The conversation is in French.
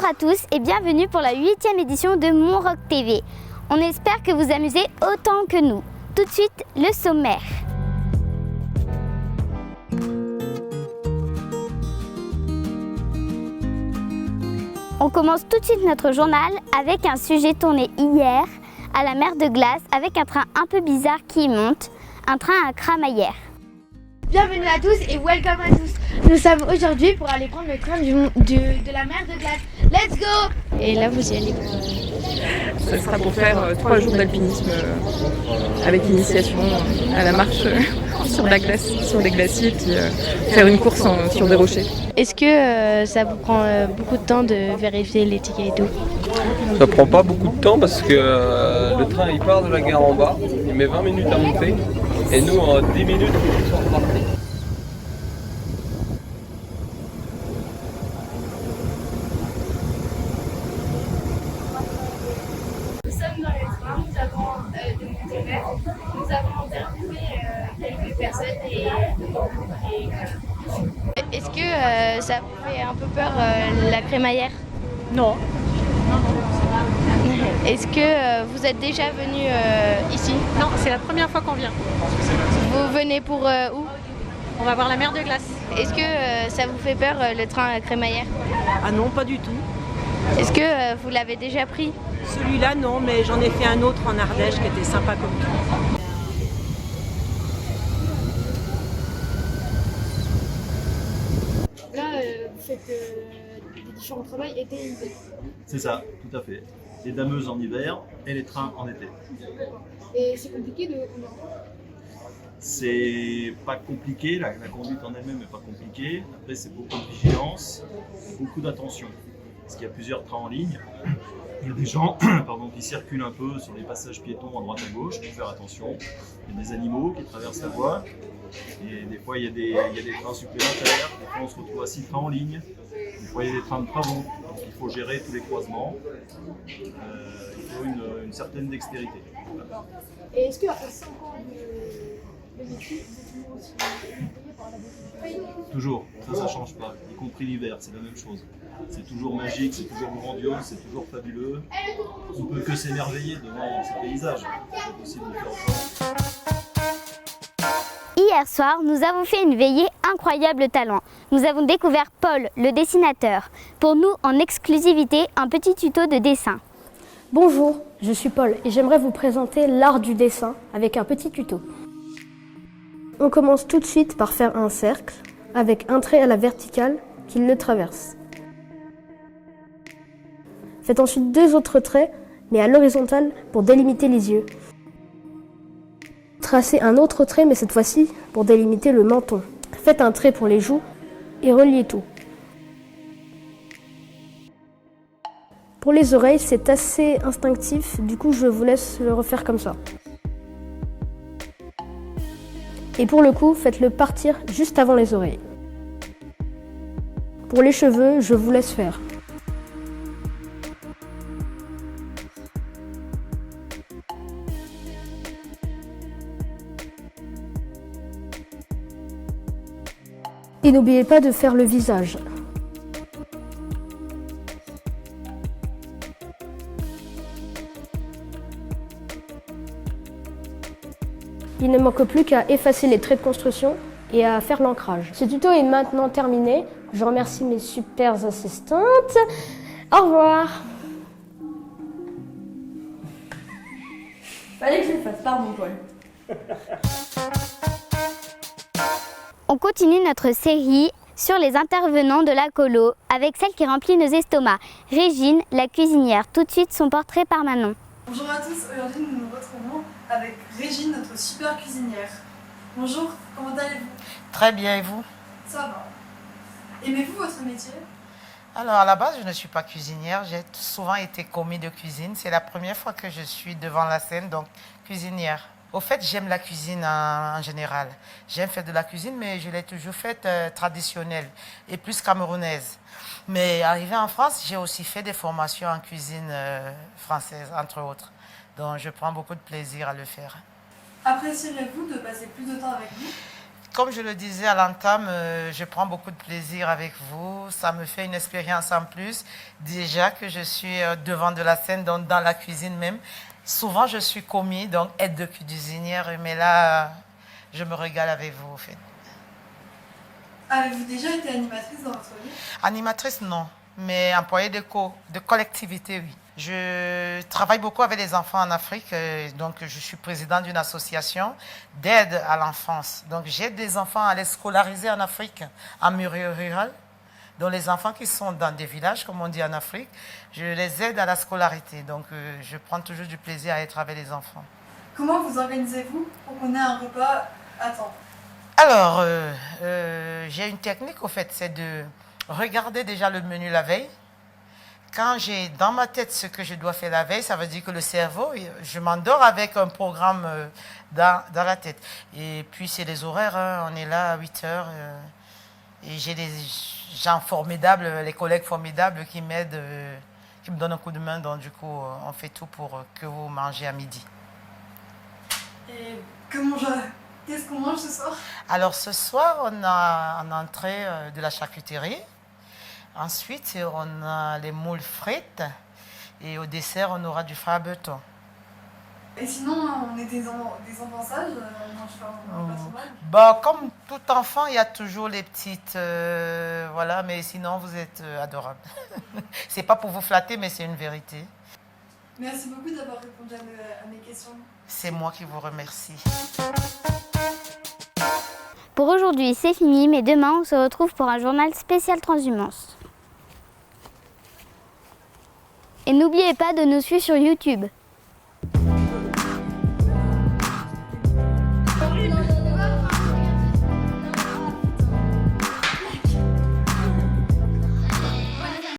Bonjour à tous et bienvenue pour la 8e édition de Mon Rock TV. On espère que vous amusez autant que nous. Tout de suite, le sommaire. On commence tout de suite notre journal avec un sujet tourné hier à la mer de Glace avec un train un peu bizarre qui y monte, un train à crémaillère. Bienvenue à tous et welcome à tous. Nous sommes aujourd'hui pour aller prendre le train de la mer de Glace. Let's go! Et là vous y allez pour... Ça sera pour faire 3 jours d'alpinisme avec initiation à la marche sur la glace, sur les glaciers, puis faire une course sur des rochers. Est-ce que ça vous prend beaucoup de temps de vérifier les tickets et tout? Ça prend pas beaucoup de temps parce que le train il part de la gare en bas, il met 20 minutes à monter et nous en 10 minutes nous sommes partis. Nous sommes dans le train, nous avons de Montréal, nous avons interviewé quelques personnes et voilà. Est-ce que ça vous fait un peu peur la crémaillère? Non. Est-ce que vous êtes déjà venu ici? Non, c'est la première fois qu'on vient. Vous venez pour où? On va voir la mer de Glace. Est-ce que ça vous fait peur le train à crémaillère? Ah non, pas du tout. Est-ce que vous l'avez déjà pris? Celui-là, non, mais j'en ai fait un autre en Ardèche qui était sympa comme tout. Là, vous faites des différents travaux été et hiver. C'est ça, tout à fait. Les dameuses en hiver et les trains en été. Et c'est compliqué de... C'est pas compliqué, la conduite en elle-même n'est pas compliquée. Après, c'est beaucoup de vigilance, beaucoup d'attention. Parce qu'il y a plusieurs trains en ligne. Il y a des gens qui circulent un peu sur les passages piétons à droite à gauche, il faut faire attention. Il y a des animaux qui traversent la voie. Et des fois, il y a des trains supplémentaires. Des fois, on se retrouve à 6 trains en ligne. Des fois, il y a des trains de travaux. Donc, il faut gérer tous les croisements. Il faut une certaine dextérité. Voilà. Et est-ce qu'après 5 ans de métier, vous êtes toujours aussi payé par la BPI? Toujours, ça change pas, y compris l'hiver, c'est la même chose. C'est toujours magique, c'est toujours grandiose, c'est toujours fabuleux. On ne peut que s'émerveiller devant ces paysages. C'est pas possible de faire autrement. Hier soir, nous avons fait une veillée incroyable talent. Nous avons découvert Paul, le dessinateur. Pour nous, en exclusivité, un petit tuto de dessin. Bonjour, je suis Paul et j'aimerais vous présenter l'art du dessin avec un petit tuto. On commence tout de suite par faire un cercle avec un trait à la verticale qui le traverse. Faites ensuite 2 autres traits, mais à l'horizontale pour délimiter les yeux. Tracez un autre trait, mais cette fois-ci pour délimiter le menton. Faites un trait pour les joues et reliez tout. Pour les oreilles, c'est assez instinctif, du coup je vous laisse le refaire comme ça. Et pour le cou, faites-le partir juste avant les oreilles. Pour les cheveux, je vous laisse faire. Et n'oubliez pas de faire le visage. Il ne manque plus qu'à effacer les traits de construction et à faire l'ancrage. Ce tuto est maintenant terminé. Je remercie mes super assistantes. Au revoir. Fallait que je le fasse, pardon Paul. On continue notre série sur les intervenants de la colo avec celle qui remplit nos estomacs, Régine, la cuisinière. Tout de suite, son portrait par Manon. Bonjour à tous, aujourd'hui nous nous retrouvons avec Régine, notre super cuisinière. Bonjour, comment allez-vous? Très bien, et vous? Ça va. Aimez-vous votre métier? Alors, à la base, je ne suis pas cuisinière. J'ai souvent été commis de cuisine. C'est la première fois que je suis devant la scène, donc cuisinière. Au fait, j'aime la cuisine en général. J'aime faire de la cuisine, mais je l'ai toujours faite traditionnelle et plus camerounaise. Mais arrivé en France, j'ai aussi fait des formations en cuisine française, entre autres. Donc, je prends beaucoup de plaisir à le faire. Apprécierez-vous de passer plus de temps avec nous? Comme je le disais à l'entame, je prends beaucoup de plaisir avec vous. Ça me fait une expérience en plus. Déjà que je suis devant de la scène, donc dans la cuisine même. Souvent, je suis commis, donc aide de cuisinière. Mais là, je me régale avec vous, en fait. Avez-vous déjà été animatrice dans votre vie? Animatrice, non. Mais employée de collectivité, oui. Je travaille beaucoup avec les enfants en Afrique, donc je suis présidente d'une association d'aide à l'enfance. Donc j'aide des enfants à les scolariser en Afrique, en milieu rural. Donc les enfants qui sont dans des villages, comme on dit en Afrique, je les aide à la scolarité. Donc je prends toujours du plaisir à être avec les enfants. Comment vous organisez-vous pour qu'on ait un repas à temps? Alors, j'ai une technique au fait, c'est de regarder déjà le menu la veille. Quand j'ai dans ma tête ce que je dois faire la veille, ça veut dire que le cerveau, je m'endors avec un programme dans la tête. Et puis c'est les horaires, hein, on est là à 8 heures. Et j'ai des gens formidables, les collègues formidables qui m'aident, qui me donnent un coup de main. Donc du coup, on fait tout pour que vous mangez à midi. Et qu'est-ce qu'on mange ce soir? Alors ce soir, on a en entrée de la charcuterie. Ensuite, on a les moules frites et au dessert, on aura du fabeton. Et sinon, on est des enfants sages, on mange pas trop mal. Bah, comme tout enfant, il y a toujours les petites... voilà, mais sinon, vous êtes adorables. C'est pas pour vous flatter, mais c'est une vérité. Merci beaucoup d'avoir répondu à mes questions. C'est moi qui vous remercie. Pour aujourd'hui, c'est fini, mais demain, on se retrouve pour un journal spécial transhumance. Et n'oubliez pas de nous suivre sur YouTube.